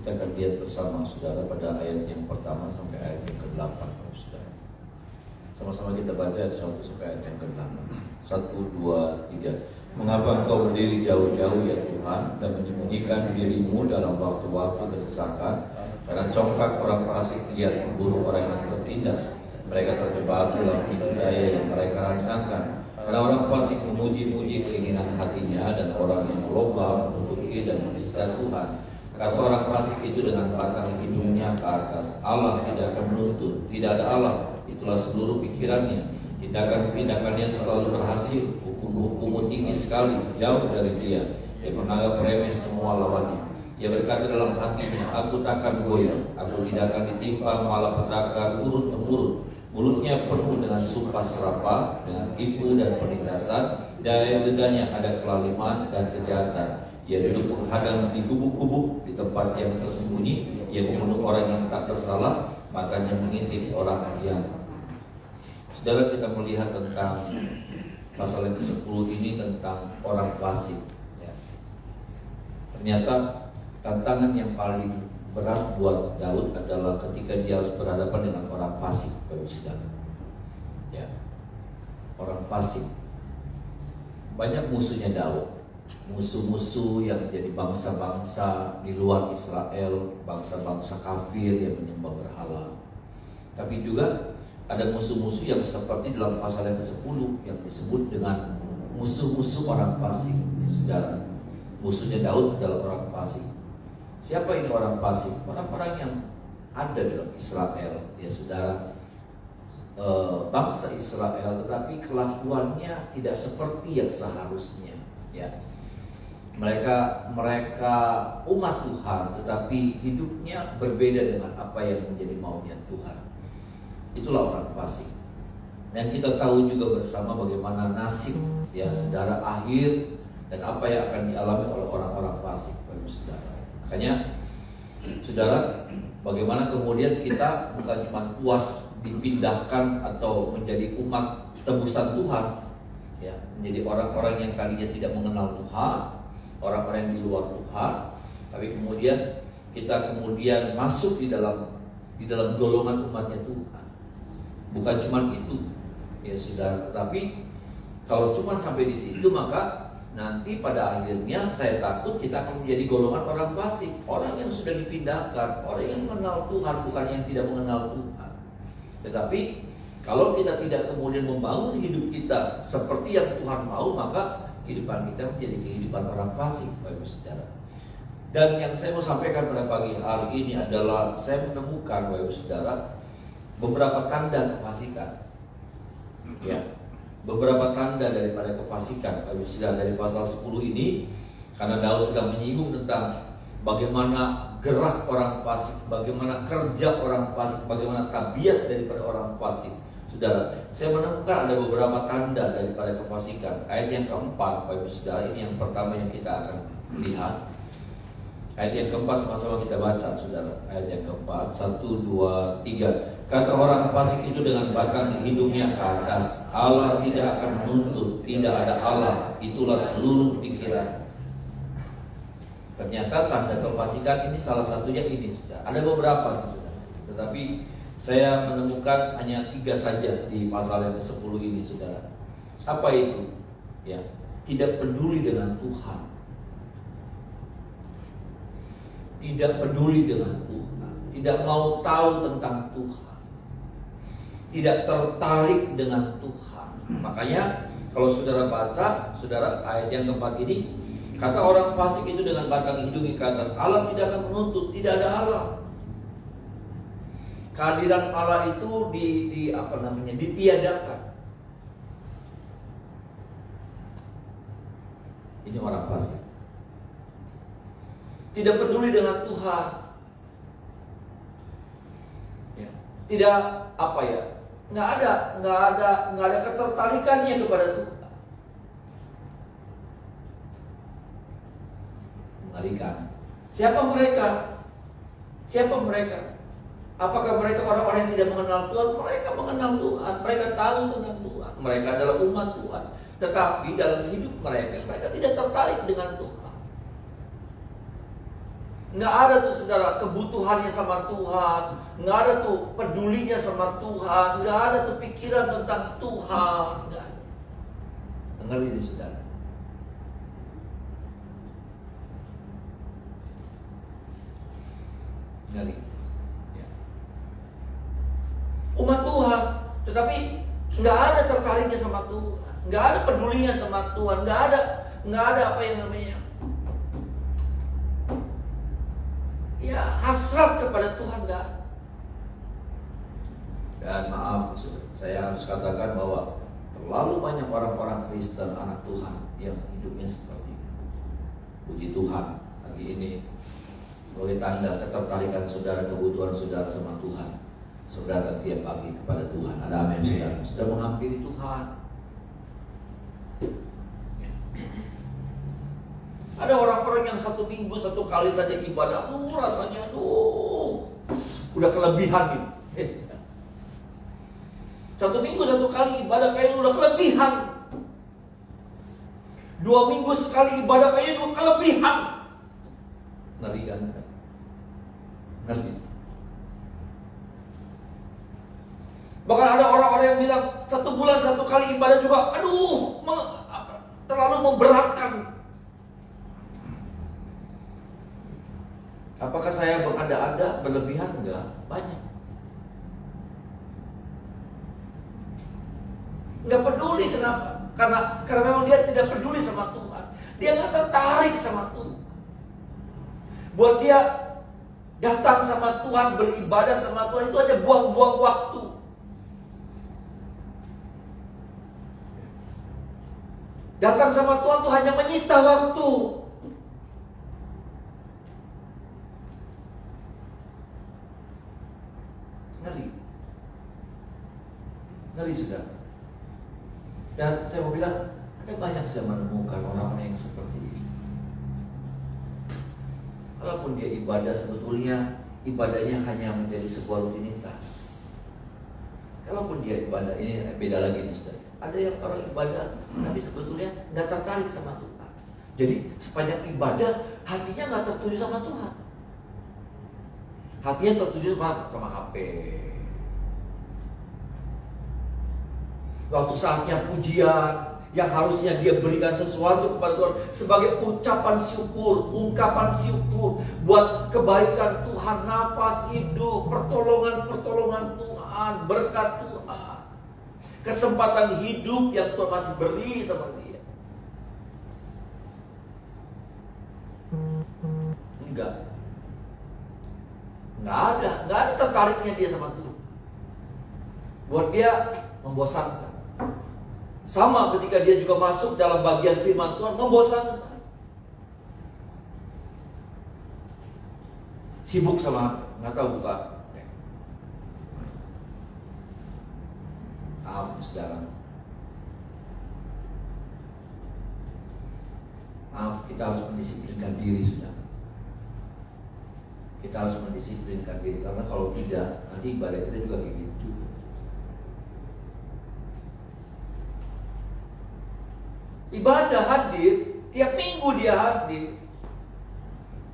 Kita akan lihat bersama saudara pada ayat yang pertama sampai ayat yang ke-8, saudara. Sama-sama kita baca ayat 1 sampai ayat yang ke-8. 1, 2, 3. Mengapa engkau berdiri jauh-jauh ya Tuhan, dan menyembunyikan dirimu dalam waktu-waktu kesesakan? Karena congkak orang fasik lihat memburu orang yang tertindas. Mereka terjebak dalam tipu daya yang mereka rancangkan. Karena orang fasik memuji-muji keinginan hatinya, dan orang yang lomba menutupi dan menista Tuhan. Kata orang fasik itu dengan batang hidungnya ke atas, Allah tidak akan menuntut, tidak ada Allah, itulah seluruh pikirannya. Tindakan-tindakannya selalu berhasil, hukum-hukummu tinggi sekali, jauh dari dia. Dia menganggap remeh semua lawannya. Ia berkata dalam hatinya, aku takkan goyah, aku tidak akan ditimpa malapetaka urut-temurut. Mulutnya penuh dengan sumpah serapah, dengan tipu dan penindasan. Dari lidahnya ada kelaliman dan kejahatan. Ia duduk menghadang di gubuk-gubuk, di tempat yang tersembunyi. Ia membunuh orang yang tak bersalah, matanya mengintip orang yang. Saudara, kita melihat tentang pasal yang ke-10 ini tentang orang fasik. Ya. Ternyata tantangan yang paling berat buat Daud adalah ketika dia harus berhadapan dengan orang fasik, saudara. Ya. Orang fasik. Banyak musuhnya Daud. Musuh-musuh yang menjadi bangsa-bangsa di luar Israel, bangsa-bangsa kafir yang menyembah berhala. Tapi juga ada musuh-musuh yang seperti dalam pasal yang ke-10 yang disebut dengan musuh-musuh orang fasik, ya, saudara. Musuhnya Daud adalah orang fasik. Siapa ini orang fasik? Orang-orang yang ada dalam Israel, ya saudara. Bangsa Israel, tetapi kelakuannya tidak seperti yang seharusnya, ya. Mereka umat Tuhan, tetapi hidupnya berbeda dengan apa yang menjadi maunya Tuhan. Itulah orang fasik. Dan kita tahu juga bersama bagaimana nasib, ya saudara, akhir dan apa yang akan dialami oleh orang-orang fasik, saudara. Makanya saudara, bagaimana kemudian kita bukan cuma puas dipindahkan atau menjadi umat tebusan Tuhan, ya, menjadi orang-orang yang tadinya tidak mengenal Tuhan, orang-orang yang di luar Tuhan, tapi kemudian kita masuk di dalam golongan umatnya Tuhan. Bukan cuma itu, ya saudara. Tapi kalau cuma sampai di situ, maka nanti pada akhirnya saya takut kita akan menjadi golongan orang fasik, orang yang sudah dipindahkan, orang yang mengenal Tuhan, bukan yang tidak mengenal Tuhan. Tetapi kalau kita tidak kemudian membangun hidup kita seperti yang Tuhan mau, maka kehidupan kita menjadi kehidupan orang fasik, Bapak Saudara. Dan yang saya mau sampaikan pada pagi hari ini adalah saya menemukan, Bapak Saudara, beberapa tanda kefasikan. Ya, beberapa tanda daripada kefasikan, Bapak Saudara, dari pasal 10 ini, karena Daud sedang menyinggung tentang bagaimana gerak orang fasik, bagaimana kerja orang fasik, bagaimana tabiat daripada orang fasik. Saudara, saya menemukan ada beberapa tanda daripada kefasikan. Ayat yang keempat, Bapak Saudara, ini yang pertama yang kita akan lihat. Ayat yang keempat sama-sama kita baca, saudara. Ayat yang keempat, 1, 2, 3. Kata orang fasik itu dengan batang hidungnya ke atas, Allah tidak akan menuntut, tidak ada Allah, itulah seluruh pikiran. Ternyata tanda kefasikan ini salah satunya ini, saudara. Ada beberapa, saudara. Tetapi saya menemukan hanya 3 saja di pasal yang ke-10 ini, saudara. Apa itu? Ya, tidak peduli dengan Tuhan. Tidak peduli dengan Tuhan, tidak mau tahu tentang Tuhan, tidak tertarik dengan Tuhan. Makanya kalau saudara baca, saudara, ayat yang keempat ini, kata orang fasik itu dengan batang hidungnya ke atas, Allah tidak akan menuntut, tidak ada Allah. Kehadiran Allah itu ditiadakan. Ini orang fasik. Tidak peduli dengan Tuhan, ya. Tidak nggak ada ketertarikannya kepada Tuhan. Mengerikan. Siapa mereka? Apakah mereka orang-orang yang tidak mengenal Tuhan? Mereka mengenal Tuhan, mereka tahu tentang Tuhan, mereka adalah umat Tuhan. Tetapi dalam hidup mereka tidak tertarik dengan Tuhan. Nggak ada tuh saudara kebutuhannya sama Tuhan, nggak ada tuh pedulinya sama Tuhan, nggak ada tuh pikiran tentang Tuhan. Nggak ada. Dengar ini saudara. Ngeri. Ya. Umat Tuhan, tetapi nggak ada tertariknya sama Tuhan, nggak ada pedulinya sama Tuhan, nggak ada apa yang namanya ya hasrat kepada Tuhan, nggak. Dan maaf, saya harus katakan bahwa terlalu banyak orang-orang Kristen anak Tuhan yang hidupnya seperti itu. Puji Tuhan, pagi ini sebagai tanda ketertarikan saudara, kebutuhan saudara sama Tuhan, saudara datang tiap pagi kepada Tuhan. Ada amin saudara. Sudah menghampiri Tuhan. Ada orang-orang yang 1 minggu 1 kali saja ibadah, rasanya udah kelebihan gitu. 1 minggu 1 kali ibadah kayaknya udah kelebihan. 2 minggu sekali ibadah kayaknya juga kelebihan. Ngeri kan? Ngeri. Bahkan ada orang-orang yang bilang 1 bulan 1 kali ibadah juga, terlalu memberatkan. Apakah saya berada-ada berlebihan? Enggak, banyak. Enggak peduli, kenapa? Karena memang dia tidak peduli sama Tuhan. Dia nggak tertarik sama Tuhan. Buat dia datang sama Tuhan, beribadah sama Tuhan itu aja buang-buang waktu. Datang sama Tuhan tuh hanya menyita waktu. Ngeri sudah. Dan saya mau bilang, ada banyak saya menemukan orang-orang yang seperti ini. Kalaupun dia ibadah, sebetulnya ibadahnya hanya menjadi sebuah rutinitas. Kalaupun dia ibadah, ini beda lagi nih saudara. Ada yang orang ibadah, tapi sebetulnya nggak tertarik sama Tuhan. Jadi sepanjang ibadah, hatinya nggak tertuju sama Tuhan. Hatinya tertuju sama HP. Waktu saatnya pujian, yang harusnya dia berikan sesuatu kepada Tuhan sebagai ucapan syukur, ungkapan syukur buat kebaikan Tuhan, nafas hidup, pertolongan Tuhan, berkat Tuhan, kesempatan hidup yang Tuhan masih beri sama dia. Enggak ada tertariknya dia sama Tuhan. Buat dia membosankan. Sama ketika dia juga masuk dalam bagian firman Tuhan, membosankan. Sibuk sama nggak tahu buka. Maaf saudara. Maaf, kita harus mendisiplinkan diri saudara. Kita harus mendisiplinkan diri, karena kalau tidak, nanti ibadah kita juga kayak gitu. Ibadah hadir, tiap minggu dia hadir.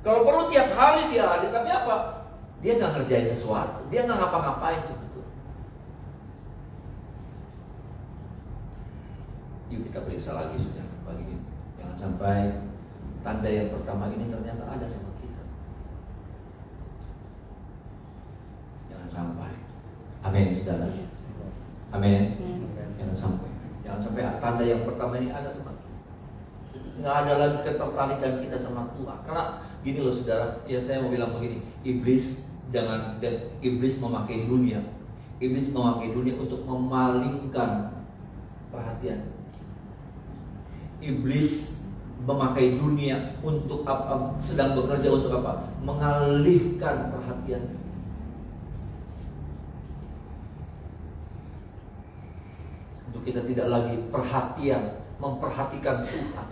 Kalau perlu tiap hari dia hadir, tapi apa? Dia nggak ngerjain sesuatu, dia nggak ngapa-ngapain sebetulnya. Yuk kita periksa lagi sudah pagi ini. Jangan sampai tanda yang pertama ini ternyata ada sama kita. Jangan sampai. Amin, saudara. Amin. Jangan sampai tanda yang pertama ini ada sama kita. Nggak ada lagi ketertarikan kita sama Tuhan. Karena gini loh saudara, ya saya mau bilang begini, iblis memakai dunia. Iblis memakai dunia untuk memalingkan perhatian. Iblis memakai dunia untuk apa? Sedang bekerja untuk apa? Mengalihkan perhatian. Untuk kita tidak lagi memperhatikan Tuhan,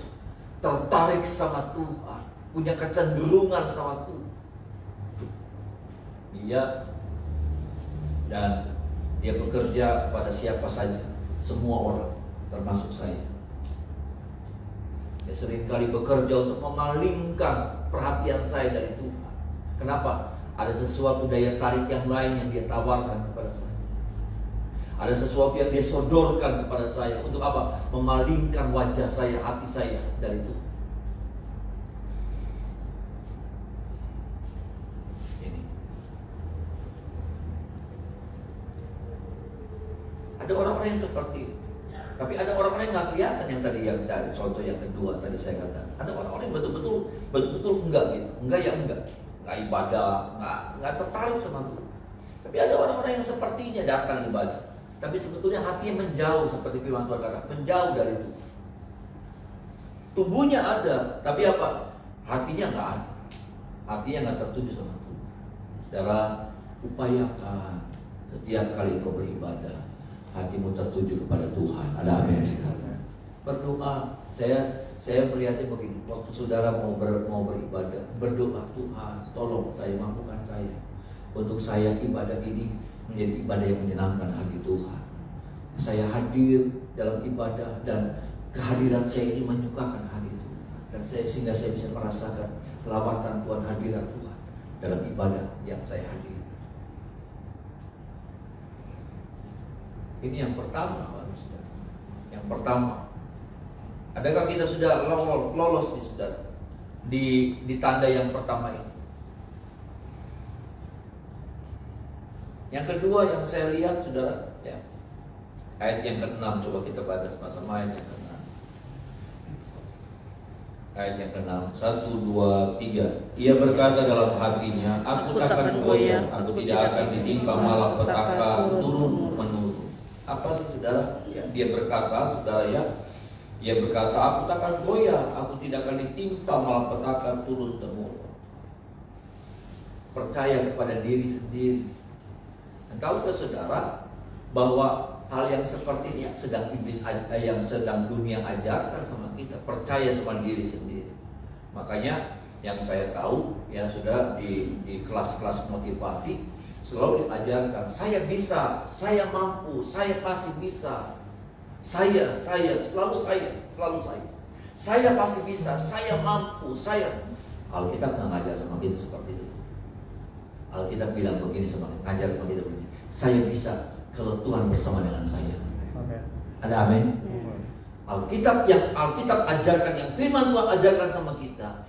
tertarik sama Tuhan, punya kecenderungan sama Tuhan. Dia bekerja kepada siapa saja, semua orang, termasuk saya. Dia seringkali bekerja untuk memalingkan perhatian saya dari Tuhan. Kenapa? Ada sesuatu daya tarik yang lain yang dia tawarkan kepada saya. Ada sesuatu yang dia sodorkan kepada saya. Untuk apa? Memalingkan wajah saya, hati saya dari itu. Ini. Ada orang-orang yang seperti itu. Tapi ada orang-orang yang nggak kelihatan, yang tadi yang dari contoh yang kedua tadi saya katakan. Ada orang-orang yang betul-betul enggak gitu, enggak ibadah, enggak tertarik sama Tuhan. Tapi ada orang-orang yang sepertinya datang ibadah, tapi sebetulnya hatinya menjauh, seperti firman Tuhan kata, menjauh dari itu. Tubuhnya ada, tapi apa? Hatinya nggak ada. Hatinya nggak tertuju sama Tuhan. Saudara, upayakan setiap kali kau beribadah, hatimu tertuju kepada Tuhan. Ada amin. Berdoa. Saya melihatnya begini. Waktu saudara mau beribadah, berdoa, Tuhan, tolong saya, mampukan saya untuk saya ibadah ini menjadi ibadah yang menyenangkan hati Tuhan. Saya hadir dalam ibadah dan kehadiran saya ini menyukakan hati Tuhan. Dan sehingga saya bisa merasakan lawatan Tuhan, hadirat Tuhan dalam ibadah yang saya hadir. Ini yang pertama, saudara. Yang pertama, adakah kita sudah lolos nih, saudara, di tanda yang pertama ini? Yang kedua yang saya lihat, saudara, ya, ayat yang ke-6, coba kita baca sama-sama ayat yang ke-6. Ayat yang ke-6, 1, 2, 3. Ia berkata dalam hatinya, aku takkan goyah, aku tidak akan ditimpa malapetaka turun menurun. Apa sih, saudara? Ya, dia berkata, saudara, ya, dia berkata, aku takkan goyah, aku tidak akan ditimpa malapetaka turun temurun. Percaya kepada diri sendiri. Dan tahukah saudara bahwa hal yang seperti ini yang sedang yang sedang dunia ajarkan sama kita, percaya sama diri sendiri. Makanya yang saya tahu, ya, saudara, di kelas-kelas motivasi selalu diajarkan, saya bisa, saya mampu, saya pasti bisa. Saya, selalu saya. Saya pasti bisa, saya mampu, saya. Alkitab nggak ngajar sama kita seperti itu. Alkitab bilang begini, ngajar sama kita begini, saya bisa kalau Tuhan bersama dengan saya. Amen. Ada amin? Alkitab ajarkan, yang firman Tuhan ajarkan sama kita,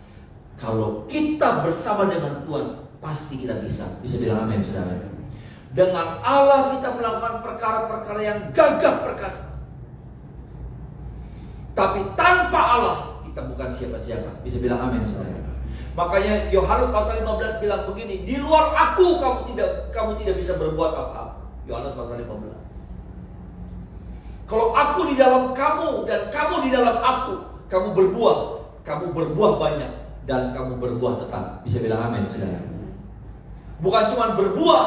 kalau kita bersama dengan Tuhan, pasti kita bisa bilang amin, saudara. Dengan Allah kita melakukan perkara-perkara yang gagah perkasa. Tapi tanpa Allah kita bukan siapa-siapa. Bisa bilang amin, saudara. Makanya Yohanes pasal 15 bilang begini, di luar aku kamu tidak bisa berbuat apa-apa. Yohanes pasal 15. Kalau aku di dalam kamu dan kamu di dalam aku, kamu berbuah banyak dan kamu berbuah tetap. Bisa bilang amin, saudara. Bukan cuma berbuah,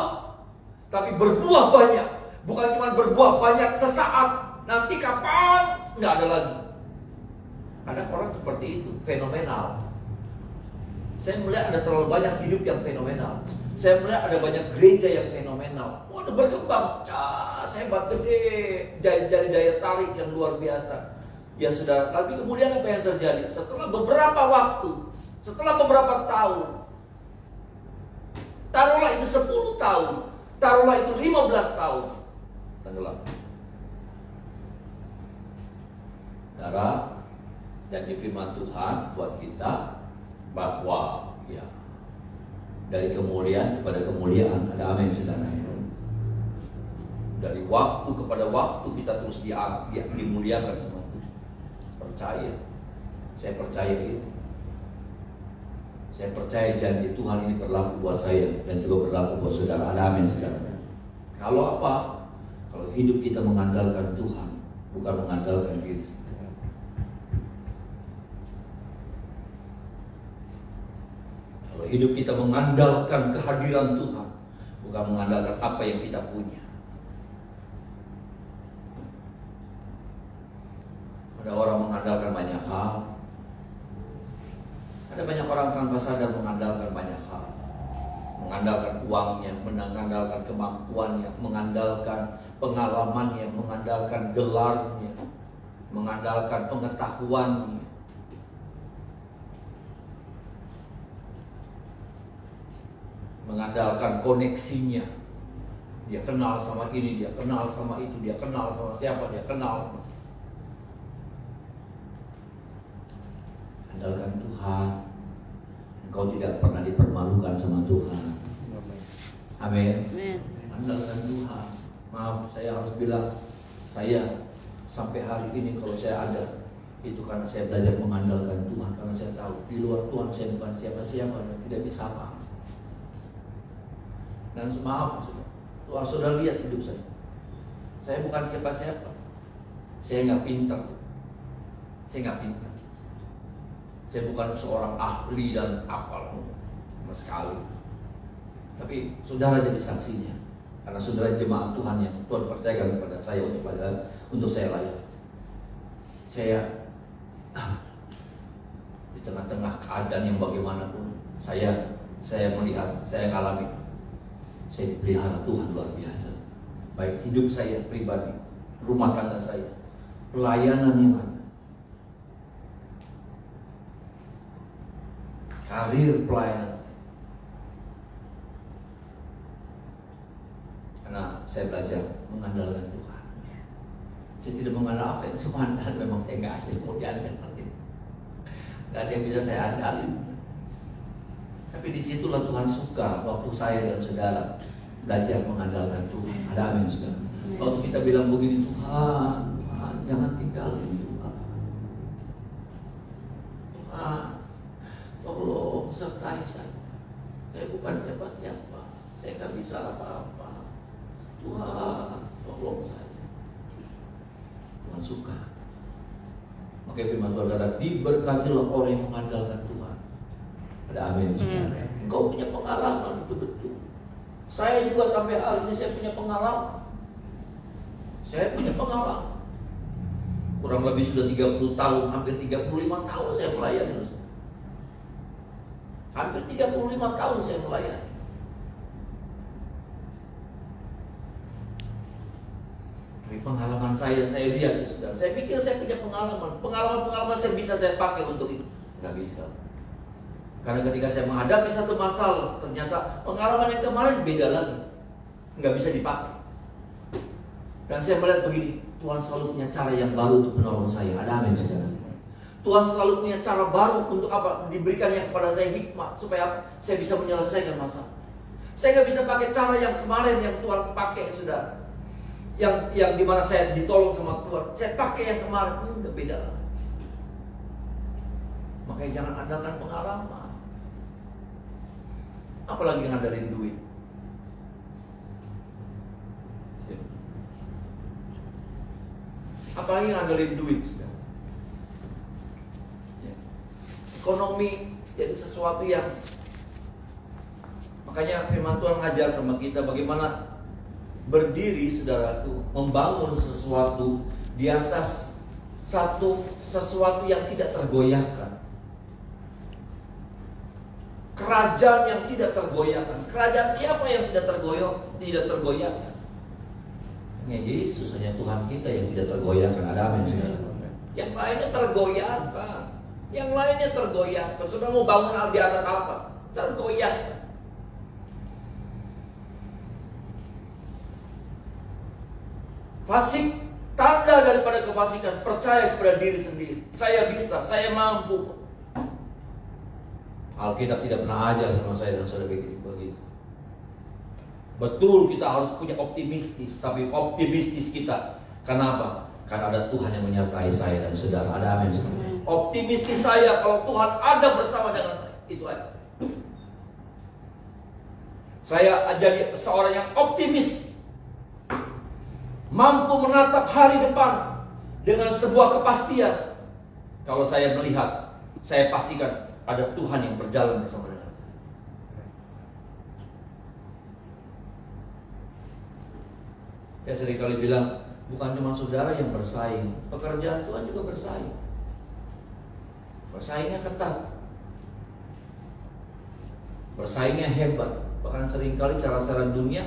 tapi berbuah banyak. Bukan cuma berbuah banyak sesaat, nanti kapan nggak ada lagi. Ada orang seperti itu, fenomenal. Saya melihat ada terlalu banyak hidup yang fenomenal. Saya melihat ada banyak gereja yang fenomenal. Waduh, berkembang, hebat, gede, dari daya tarik yang luar biasa. Ya saudara, tapi kemudian apa yang terjadi? Setelah beberapa waktu, setelah beberapa tahun, taruhlah itu 10 tahun, taruhlah itu 15 tahun, tenggelam. Saudara, dan di firman Tuhan buat kita bahwa, ya, dari kemuliaan kepada kemuliaan. Ada amin, saudara. Dari waktu kepada waktu kita terus dimuliakan sama Tuhan. Percaya. Saya percaya itu. Saya percaya janji Tuhan ini berlaku buat saya dan juga berlaku buat saudara. Ada amin, saudara. Kalau apa? Kalau hidup kita mengandalkan Tuhan, bukan mengandalkan diri sendiri. Kalau hidup kita mengandalkan kehadiran Tuhan, bukan mengandalkan apa yang kita punya. Ada orang mengandalkan banyak hal. Ada banyak orang tanpa sadar mengandalkan banyak hal. Mengandalkan uangnya, mengandalkan kemampuannya, mengandalkan pengalamannya, mengandalkan gelarnya, mengandalkan pengetahuannya. mengandalkan koneksinya. Dia kenal sama ini, dia kenal sama itu, dia kenal sama siapa, dia kenal. Andalkan Tuhan. Engkau tidak pernah dipermalukan sama Tuhan. Amin. Andalkan Tuhan. Maaf, saya harus bilang, saya sampai hari ini kalau saya ada, itu karena saya belajar mengandalkan Tuhan. Karena saya tahu di luar Tuhan saya bukan siapa-siapa dan tidak bisa apa. Dan maaf, Tuhan sudah lihat hidup saya. Saya bukan siapa-siapa. Saya nggak pintar. Saya nggak pintar. Saya bukan seorang ahli dan apalah sama sekali. Tapi saudara jadi saksinya. Karena saudara jemaat Tuhan yang Tuhan percayakan kepada saya untuk saya layani. Saya di tengah-tengah keadaan yang bagaimanapun, saya melihat, saya alami, saya dipelihara Tuhan luar biasa. Baik hidup saya pribadi, rumah tangga saya, pelayanan yang ada, karir pelayanan saya. Karena saya belajar mengandalkan Tuhan. Saya tidak mengandalkan apa yang saya andalkan. Memang saya nggak ada yang mau diandalkan. Gak ada yang bisa saya andalkan. Tapi disitulah Tuhan suka waktu saya dan saudara belajar mengandalkan Tuhan. Ada amin saudara. Waktu kita bilang begini, Tuhan, Tuhan jangan tinggalin Tuhan. Tuhan, tolong sertai saya. Saya bukan siapa-siapa. Saya nggak bisa apa-apa. Tuhan, tolong saya. Tuhan suka. Maka firman Tuhan kata, diberkatilah orang yang mengandalkan Tuhan. Ada amin. Engkau punya pengalaman betul-betul. Saya juga sampai hari ini saya punya pengalaman. Saya punya pengalaman. Kurang lebih sudah 30 tahun, hampir 35 tahun saya melayani. Hampir 35 tahun saya melayani. Tapi pengalaman saya lihat ya saudara. Saya pikir saya punya pengalaman. Pengalaman saya bisa saya pakai untuk itu. Nggak bisa. Karena ketika saya menghadapi satu masalah, ternyata pengalaman yang kemarin beda lagi. Nggak bisa dipakai. Dan saya melihat begini, Tuhan selalu punya cara yang baru untuk menolong saya. Ada amin saudara. Tuhan selalu punya cara baru untuk apa? Diberikannya kepada saya hikmah. Supaya saya bisa menyelesaikan masalah. Saya nggak bisa pakai cara yang kemarin yang Tuhan pakai saudara. Yang dimana saya ditolong sama Tuhan, saya pakai yang kemarin, udah beda lah. Makanya jangan andalkan pengalaman. Apalagi ngandalin duit. Apalagi ngandalin duit. Ekonomi jadi sesuatu yang, makanya firman Tuhan ngajar sama kita bagaimana berdiri saudaraku, membangun sesuatu di atas sesuatu yang tidak tergoyahkan. Kerajaan yang tidak tergoyahkan. Kerajaan siapa yang tidak tergoyahkan? Hanya Yesus, hanya Tuhan kita yang tidak tergoyahkan. Ada amin saudara. Yang lainnya tergoyahkan. Yang lainnya tergoyahkan. Saudara mau bangun di atas apa? Tergoyahkan. Fasik, tanda daripada kefasikan, percaya kepada diri sendiri. Saya bisa, saya mampu. Alkitab tidak pernah ajar sama saya dan saudara begitu. Betul kita harus punya optimistis, tapi optimistis kita kenapa? Karena ada Tuhan yang menyertai saya dan saudara. Ada amin. Optimistis saya kalau Tuhan ada bersama dengan saya. Itu aja. Saya jadi seorang yang optimis, mampu menatap hari depan dengan sebuah kepastian. Kalau saya melihat, saya pastikan ada Tuhan yang berjalan bersama dengan saya. Saya seringkali bilang, bukan cuma saudara yang bersaing, pekerjaan Tuhan juga bersaing. Bersaingnya ketat, bersaingnya hebat. Bahkan seringkali cara-cara dunia,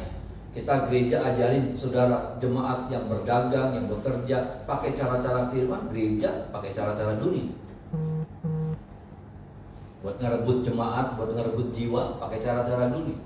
kita gereja ajarin saudara jemaat yang berdagang, yang bekerja, pakai cara-cara firman. Gereja pakai cara-cara dunia. Buat ngerebut jemaat, buat ngerebut jiwa, pakai cara-cara dunia.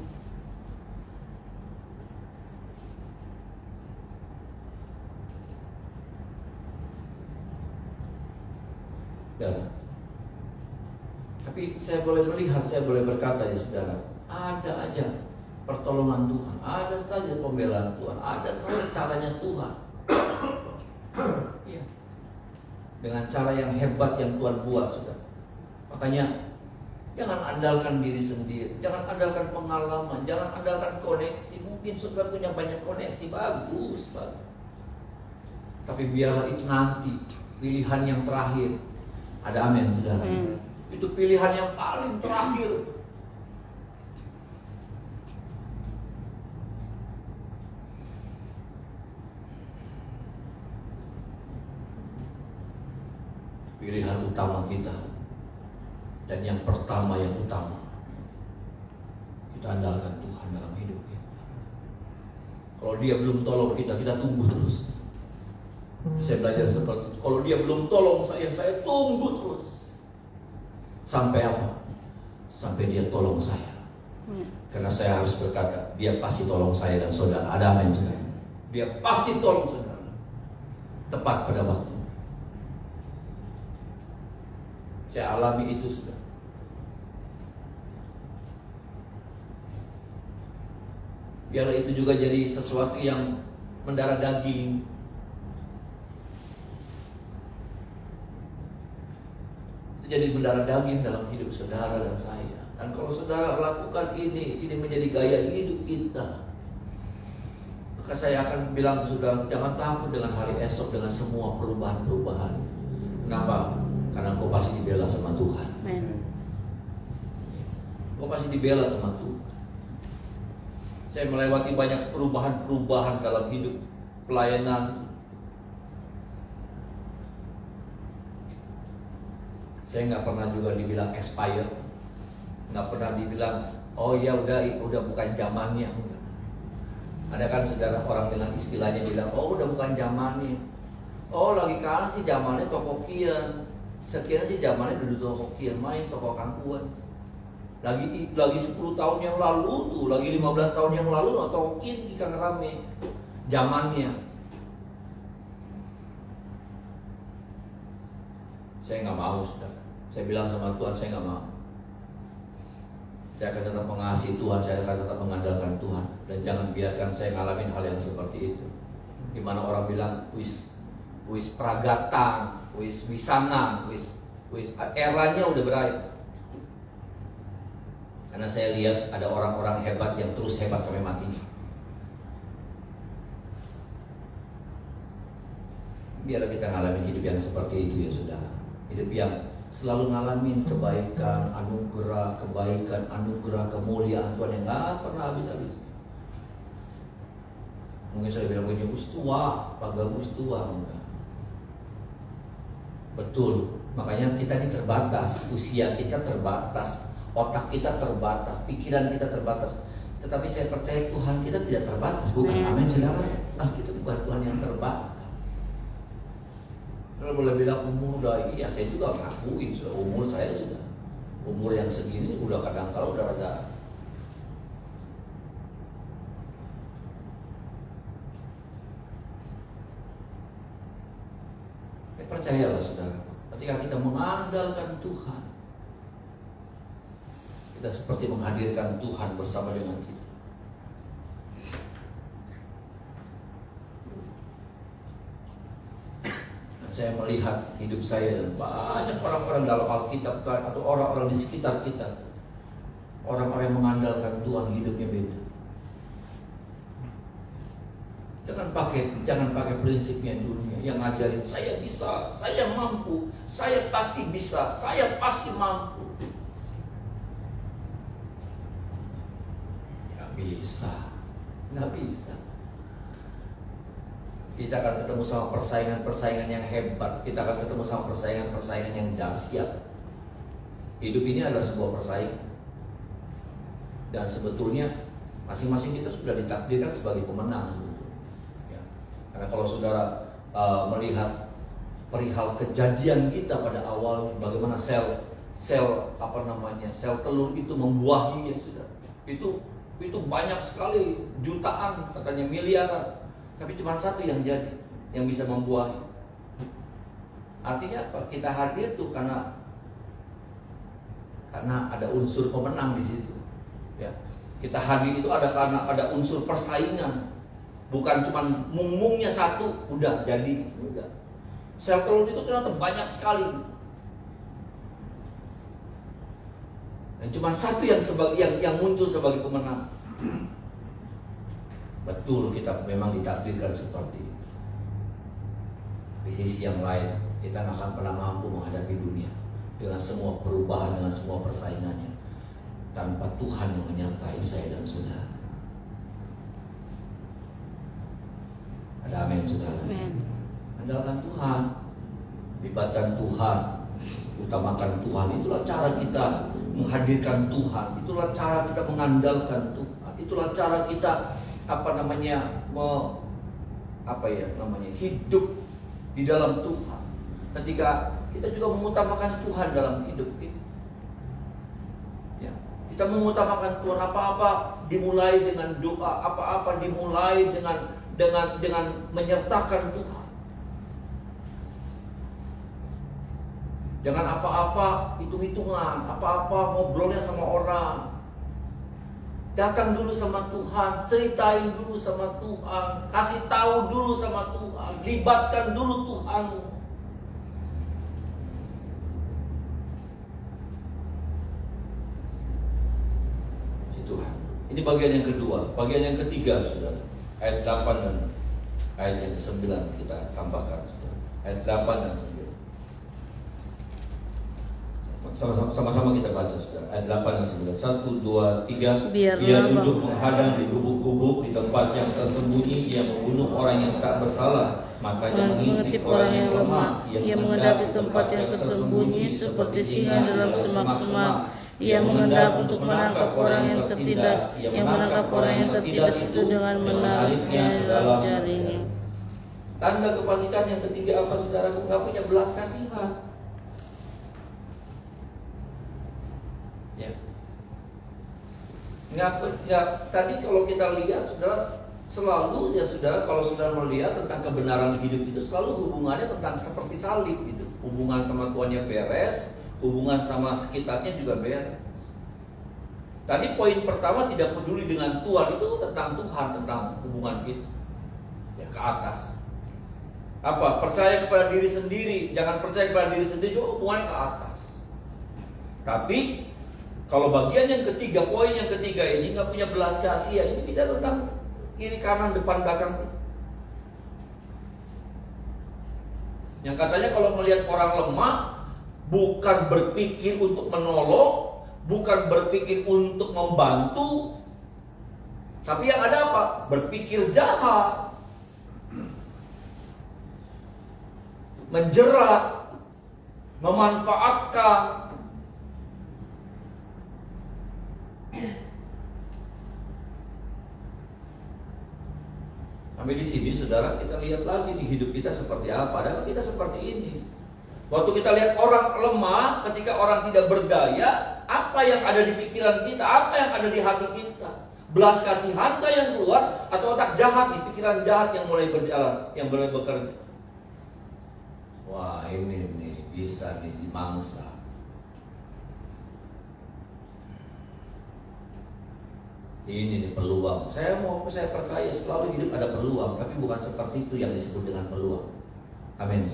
Tapi saya boleh melihat, saya boleh berkata ya saudara, ada aja pertolongan Tuhan, ada saja pembelaan Tuhan, ada saja caranya Tuhan. Ya. Dengan cara yang hebat yang Tuhan buat, saudara. Makanya jangan andalkan diri sendiri, jangan andalkan pengalaman, jangan andalkan koneksi. Mungkin saudara punya banyak koneksi, bagus. Tapi biarlah itu nanti pilihan yang terakhir. Ada amin, saudara. Itu pilihan yang paling terakhir. Pilihan utama kita. Dan yang pertama yang utama, kita andalkan Tuhan dalam hidup kita. Kalau Dia belum tolong kita, kita tunggu terus. Saya belajar seperti itu. Kalau Dia belum tolong saya tunggu terus. Sampai apa? Sampai Dia tolong saya. Karena saya harus berkata, Dia pasti tolong saya dan saudara. Ada amin, saudara. Dia pasti tolong saudara. Tepat pada waktu. Saya alami itu, saudara. Biarlah itu juga jadi sesuatu yang mendarah daging. Itu jadi mendarah daging dalam hidup saudara dan saya. Dan kalau saudara lakukan ini menjadi gaya hidup kita, maka saya akan bilang ke saudara, jangan takut dengan hari esok, dengan semua perubahan-perubahan. Kenapa? Karena kau pasti dibela sama Tuhan. Kau pasti dibela sama Tuhan. Saya melewati banyak perubahan-perubahan dalam hidup pelayanan. Saya nggak pernah juga dibilang expired, nggak pernah dibilang oh ya udah bukan zamannya. Ada kan saudara orang dengan istilahnya bilang oh udah bukan zamannya. Oh lagi kan sih zamannya toko kian. Sekian sih zamannya duduk toko kian, main toko kangkuan. Lagi 10 tahun yang lalu tuh, lagi 15 tahun yang lalu toko kian ikan rame zamannya. Saya nggak mau, saudara. Saya bilang sama Tuhan, saya nggak mau. Saya akan tetap mengasihi Tuhan, saya akan tetap mengandalkan Tuhan. Dan jangan biarkan saya ngalamin hal yang seperti itu. Dimana orang bilang, wis pragatan, wis wisanang, wis eranya udah berakhir. Karena saya lihat ada orang-orang hebat yang terus hebat sampai matinya. Biarlah kita ngalamin hidup yang seperti itu ya saudara. Hidup yang selalu ngalamin kebaikan, anugerah, kemuliaan Tuhan yang gak pernah habis-habis. Mungkin saya bilang punya tua, pagamus tua, enggak. Betul, makanya kita ini terbatas, usia kita terbatas, otak kita terbatas, pikiran kita terbatas. Tetapi saya percaya Tuhan kita tidak terbatas, bukan? Amin, saudara. Kita bukan Tuhan yang terbatas. Kalau boleh bilang umur udah, iya saya juga ngakuin umur saya sudah umur yang segini udah kadang-kala udah rada. Percayalah saudara, ketika kita mengandalkan Tuhan, kita seperti menghadirkan Tuhan bersama dengan kita. Saya melihat hidup saya dan banyak orang-orang dalam Alkitab atau orang-orang di sekitar kita, orang-orang yang mengandalkan Tuhan hidupnya beda. Jangan pakai prinsipnya dunia yang ngajarin saya bisa, saya mampu, saya pasti bisa, saya pasti mampu. Nggak bisa. Kita akan ketemu sama persaingan-persaingan yang hebat. Kita akan ketemu sama persaingan-persaingan yang dahsyat. Hidup ini adalah sebuah persaingan. Dan sebetulnya masing-masing kita sudah ditakdirkan sebagai pemenang sebetulnya. Ya. Karena kalau saudara melihat perihal kejadian kita pada awal, bagaimana sel telur itu membuahi ya sudah. Itu banyak sekali, jutaan, katanya miliaran. Tapi cuma satu yang jadi, yang bisa membuahi. Artinya apa? Kita hadir tuh karena Karena ada unsur pemenang di situ. Ya. Kita hadir itu ada karena ada unsur persaingan. Bukan cuma mumungnya satu udah jadi, enggak. Sel telur itu ternyata banyak sekali. Dan cuma satu yang muncul sebagai pemenang. Betul, kita memang ditakdirkan seperti itu. Di sisi yang lain, kita nggak akan pernah mampu menghadapi dunia dengan semua perubahan, dengan semua persaingannya, tanpa Tuhan yang menyertai saya dan saudara. Ada amin, saudara. Andalkan Tuhan, libatkan Tuhan, utamakan Tuhan. Itulah cara kita menghadirkan Tuhan. Itulah cara kita mengandalkan Tuhan. Itulah cara kita hidup di dalam Tuhan. Ketika kita juga mengutamakan Tuhan dalam hidup kita. Ya, kita mengutamakan Tuhan, apa-apa dimulai dengan doa, apa-apa dimulai dengan menyertakan Tuhan. Jangan apa-apa hitung-hitungan, apa-apa ngobrolnya sama orang. Datang dulu sama Tuhan, ceritain dulu sama Tuhan, kasih tahu dulu sama Tuhan, libatkan dulu Tuhanmu. Tuhan. Ini bagian yang kedua. Bagian yang ketiga, saudara, ayat 8 dan ayat yang ke-9 kita tambahkan, saudara. Ayat 8 dan 9. Sama-sama kita baca, saudara. Ayat 8 dan 9. 1, 2, 3. Dia duduk menghadang di gubuk-gubuk di tempat yang tersembunyi. Dia membunuh orang yang tak bersalah. Makanya mengintip orang yang lemah. Ia mengendap di tempat yang tersembunyi seperti singa dalam semak-semak. Ia mengendap untuk menangkap orang yang tertindas. Yang menangkap orang yang tertindas itu dengan menariknya dalam jaringnya. Tanda kefasikan yang ketiga apa, saudaraku? Gak punya belas kasihan. Ya. Tadi kalau kita lihat, saudara, selalu ya saudara, kalau saudara melihat tentang kebenaran hidup itu selalu hubungannya tentang seperti salib gitu. Hubungan sama Tuhannya beres, hubungan sama sekitarnya juga beres. Tadi poin pertama, tidak peduli dengan Tuhan, itu tentang Tuhan, tentang hubungan kita. Ya, ke atas. Apa? Percaya kepada diri sendiri, jangan percaya kepada diri sendiri juga hubungannya ke atas. Tapi kalau bagian yang ketiga, poin yang ketiga ini nggak punya belas kasihan, ini bisa tentang kiri kanan depan belakang. Yang katanya kalau melihat orang lemah, bukan berpikir untuk menolong, bukan berpikir untuk membantu, tapi yang ada apa? Berpikir jahat, menjerat, memanfaatkan. Sampai di sini, saudara, kita lihat lagi di hidup kita seperti apa. Padahal kita seperti ini. Waktu kita lihat orang lemah, ketika orang tidak berdaya, apa yang ada di pikiran kita, apa yang ada di hati kita? Belas kasihankah yang keluar, atau otak jahat di pikiran jahat yang mulai berjalan, yang mulai bekerja? Wah, ini nih bisa dimangsa. Ini nih peluang. Saya percaya selalu hidup ada peluang, tapi bukan seperti itu yang disebut dengan peluang. Amin.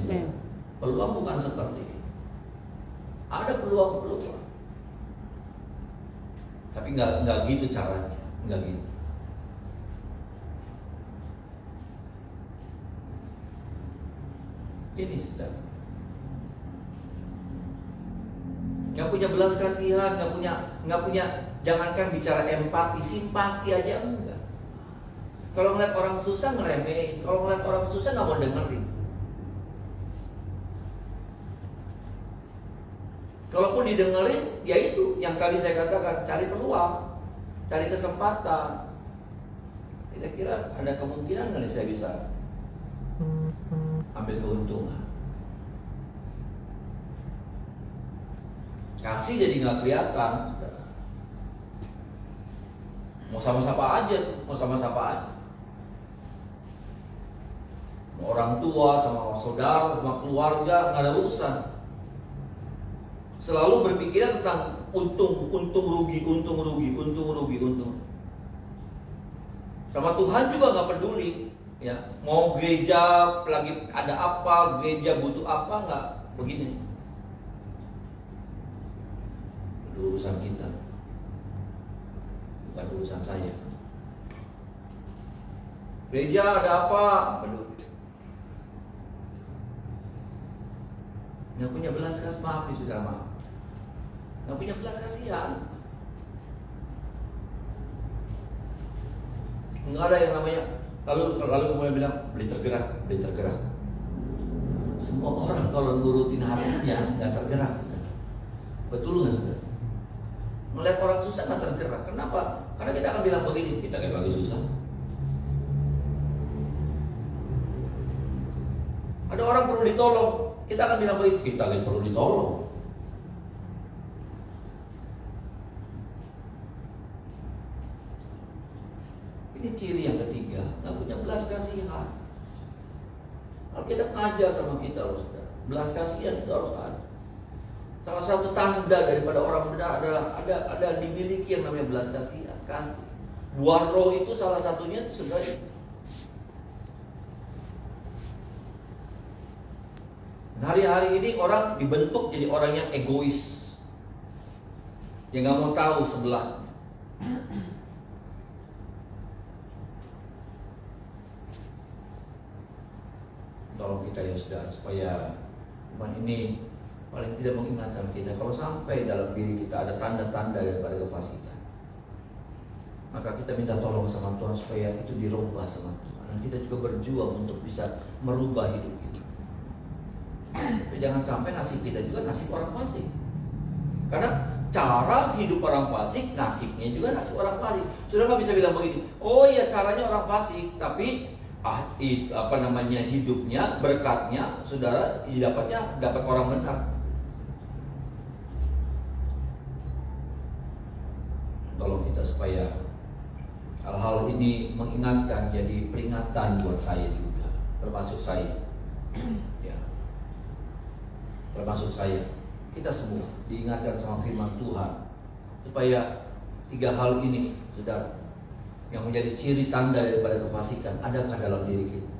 Peluang bukan seperti itu. Ada peluang-peluang, tapi nggak gitu caranya, nggak gitu. Ini sedang nggak punya belas kasihan, nggak punya. Jangankan bicara empati, simpati aja enggak. Kalau ngeliat orang susah ngeremehin, kalau ngeliat orang susah nggak mau dengerin. Kalaupun didengerin, ya itu yang tadi saya katakan, cari peluang, cari kesempatan. Kira-kira ada kemungkinan nggak saya bisa ambil keuntungan? Kasih jadi nggak kelihatan. Mau sama-sama aja tuh, mau sama-sama aja. Mau orang tua, sama saudara, sama keluarga, nggak ada urusan. Selalu berpikir tentang untung rugi. Sama Tuhan juga nggak peduli, ya. Mau gereja lagi ada apa, gereja butuh apa, nggak begini. Itu urusan kita, bukan urusan saya. Gereja ada apa, peduli. Nggak punya belas kasihan, maaf nih saudara, maaf. Nggak punya belas kasihan. Nggak ada yang namanya lalu kemudian bilang beli tergerak. Semua orang kalau nurutin hatinya nggak tergerak. Betul nggak saudara? Melihat orang susah nggak tergerak. Kenapa? Karena kita akan bilang begini, kita kayak lagi susah. Ada orang perlu ditolong, kita akan bilang begini, kita lagi perlu ditolong. Ini ciri yang ketiga, nggak punya belas kasihan. Kalau kita ngajar sama kita loh, saudara, belas kasihan itu harus ada. Salah satu tanda daripada orang benar adalah ada dimiliki yang namanya belas kasihan, kasih. Buah roh itu salah satunya itu saudara. Hari-hari ini orang dibentuk jadi orang yang egois, yang nggak mau tahu sebelah. Tolong kita ya saudara, supaya iman ini paling tidak mengingatkan kita kalau sampai dalam diri kita ada tanda-tanda daripada kefasikan, maka kita minta tolong sama Tuhan supaya itu dirubah sama Tuhan, dan kita juga berjuang untuk bisa merubah hidup kita. Tapi jangan sampai nasib kita juga nasib orang fasik, karena cara hidup orang fasik nasibnya juga nasib orang fasik. Sudah nggak bisa bilang begini, oh iya caranya orang fasik, tapi hidupnya, berkatnya, saudara dapat orang benar. Tolong kita supaya hal-hal ini mengingatkan, jadi peringatan buat saya juga, termasuk saya, ya, termasuk saya. Kita semua diingatkan sama firman Tuhan supaya tiga hal ini, saudara, yang menjadi ciri tanda daripada kefasikan adakah dalam diri kita.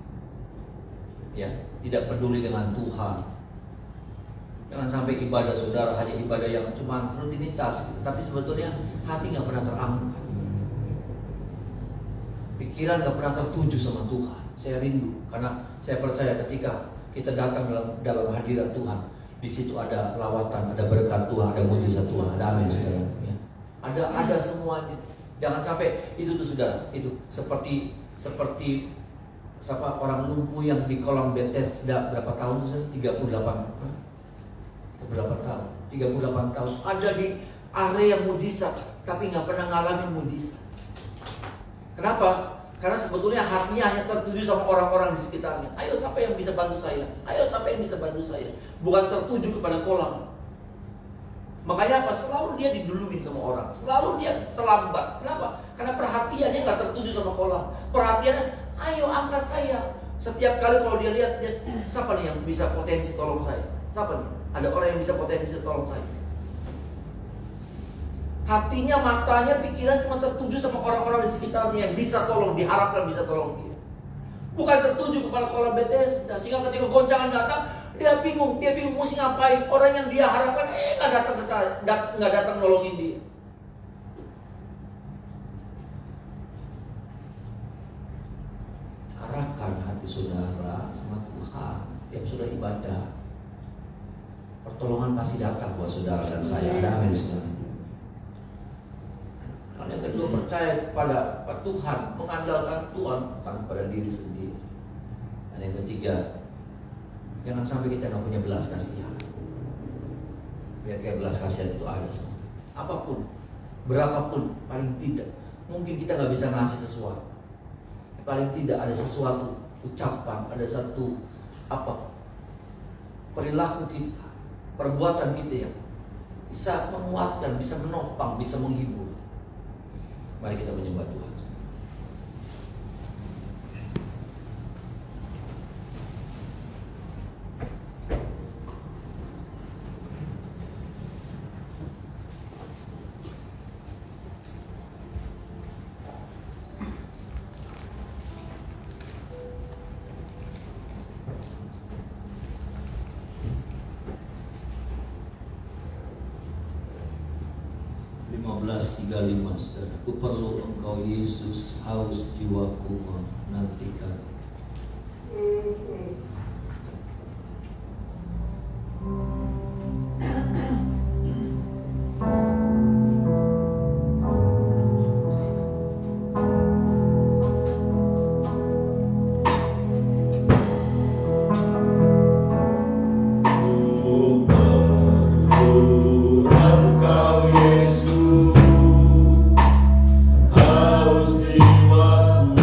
Ya, tidak peduli dengan Tuhan. Jangan sampai ibadah saudara hanya ibadah yang cuma rutinitas, tapi sebetulnya hati nggak pernah terangkat, pikiran nggak pernah tertuju sama Tuhan. Saya rindu karena saya percaya ketika kita datang dalam hadirat Tuhan, di situ ada lawatan, ada berkat Tuhan, ada mujizat Tuhan, ada amin saudara. Ya. Ada semuanya. Jangan sampai itu tuh saudara, itu seperti siapa orang lumpuh yang di kolam Bethesda berapa tahun tuh, 38 tahun. 38 tahun ada di area yang mujizat, tapi nggak pernah ngalamin mujizat. Kenapa? Karena sebetulnya hatinya hanya tertuju sama orang-orang di sekitarnya. Ayo siapa yang bisa bantu saya? Ayo siapa yang bisa bantu saya? Bukan tertuju kepada kolam. Makanya apa? Selalu dia diduluin sama orang, selalu dia terlambat. Kenapa? Karena perhatiannya nggak tertuju sama kolam. Perhatiannya, ayo angkat saya. Setiap kali kalau dia lihat, siapa nih yang bisa potensi tolong saya? Siapa nih? Ada orang yang bisa potensi tolong saya. Hatinya, matanya, pikiran cuma tertuju sama orang-orang di sekitarnya yang bisa tolong, diharapkan bisa tolong dia. Bukan tertuju kepada kolam Bethesda. Sehingga ketika goncangan datang, dia bingung mesti ngapain. Orang yang dia harapkan nggak datang ke saya, nggak datang nolongin dia. Arahkan hati saudara sama Tuhan. Tiap sudah ibadah, pertolongan pasti datang buat saudara dan saya. Ada amin saudara. Yang kedua, percaya kepada Tuhan, mengandalkan Tuhan, bukan pada diri sendiri. Dan yang ketiga, jangan sampai kita nggak punya belas kasihan. Biar kayak belas kasihan itu ada sama. Apapun, berapapun, paling tidak. Mungkin kita nggak bisa ngasih sesuatu. Paling tidak ada sesuatu ucapan, ada satu perilaku kita, perbuatan kita yang bisa menguatkan, bisa menopang, bisa menghibur. Mari kita menyembah Tuhan. 35, saudara. Aku perlu Engkau Yesus, haus jiwaku menantikan. Haus jiwaku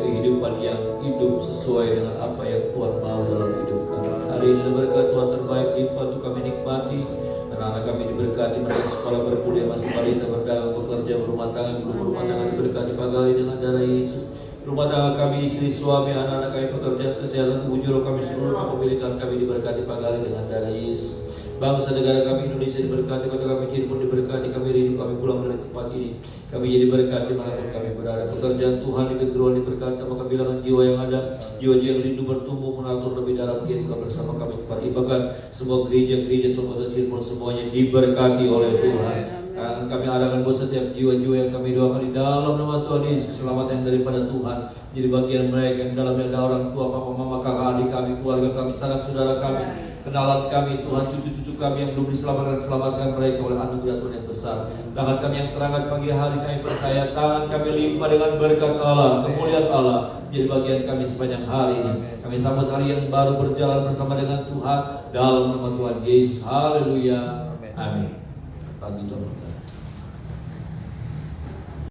kehidupan yang hidup sesuai dengan apa yang Tuhan mau dalam hidup kami. Hari ini berkat Tuhan terbaik limpah untuk kami nikmati. Anak-anak kami diberkati, mereka sekolah berkuliah, masih balita, berdagang, bekerja, berumah tangga, guru rumah tangga diberkati pagi hari dengan darah Yesus. Rumah tangga kami, istri, suami, anak-anak kami, pekerjaan, kesehatan, ujur kami, seluruh kepemilikan kami diberkati pagi hari dengan darah Yesus. Bangsa negara kami Indonesia diberkati, kota kami Cirebon diberkati, kami rindu kami pulang dari tempat ini. Kami jadi berkat dimanapun kami berada. Pekerjaan Tuhan di keturunan diberkati, maka bilangan jiwa yang ada, jiwa-jiwa yang rindu bertumbuh mengatur lebih dalam kirim bersama kami tempat ini. Bahkan semua gereja-gereja Tuhan kota Cirebon semuanya diberkati oleh Tuhan. Dan kami arahkan buat setiap jiwa-jiwa yang kami doakan di dalam nama Tuhan Yesus, keselamatan yang daripada Tuhan jadi bagian mereka yang dalamnya ada orang tua, papa, mama, kakak, adik kami, keluarga kami, sanak saudara kami, kenalan kami, Tuhan, cucu-cucu kami yang belum selamatkan mereka oleh anugerah Tuhan yang besar. Tangan kami yang terangkat pagi hari kami percaya, tangan kami limpah dengan berkat Allah, kemuliaan Allah jadi bagian kami sepanjang hari ini. Kami sambut hari yang baru berjalan bersama dengan Tuhan dalam nama Tuhan Yesus. Haleluya. Amin. Pagi Tuhan.